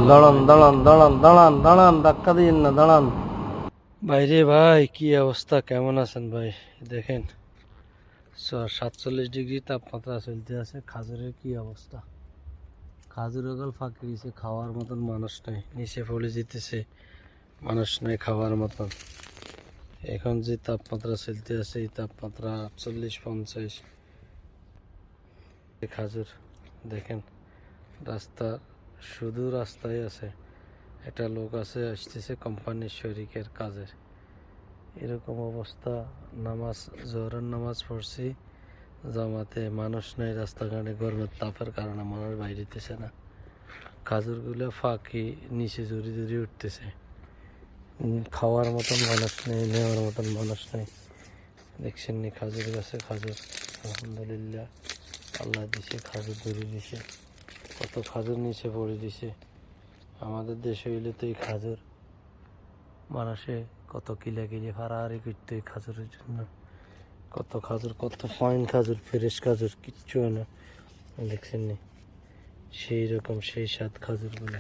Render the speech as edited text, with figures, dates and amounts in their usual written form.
দাঁড়ান দাঁড়ান দাঁড়ান দাঁড়ান দাঁড়ান, ধাক্কা দিন না, দাঁড়ান। বাইরে ভাই কি অবস্থা, কেমন আছেন ভাই? দেখেন 47 ডিগ্রি তাপমাত্রা চলতে আছে। খাজুরের কি অবস্থা, খাজুর ওগুল ফাঁকি দিছে, খাওয়ার মতন মানুষ নাই, নিচে পড়ে যেতেছে, মানুষ নাই খাওয়ার মতন। এখন যে তাপমাত্রা চলতে আছে, এই তাপমাত্রা 48-50। খাজুর দেখেন, রাস্তা শুধু রাস্তায় আছে। একটা লোক আছে, আসতেছে কোম্পানির শরিকের কাজের। এরকম অবস্থা। নামাজ, জোহরের নামাজ পড়ছি জামাতে, মানুষ নাই রাস্তাঘাটে, গরমের তাপের কারণে মানুষ বাইরেতেছে না। খাজুরগুলো ফাঁকি নিচে জড়ি জড়ি উঠতেছে। খাওয়ার মতন মানুষ নেই, নেওয়ার মতন মানুষ নেই। দেখছেন নি খাজুর গাছে খাজুর, আলহামদুলিল্লাহ আল্লাহ দিছে, খাজুর ধরে দিছে, কত খাজুর নিচে পড়ে দিছে। আমাদের দেশে হইলে তো এই খাজুর মানুষে কত কিলা কিলে ফাড়াহাড়ি করতো এই খাজুরের জন্য। কত খাজুর, কত ফাইন খাজুর, ফ্রেশ খাজুর, কিচ্ছু হয় না। দেখছেন নি সেই রকম সেই স্বাদ খাজুরগুলো।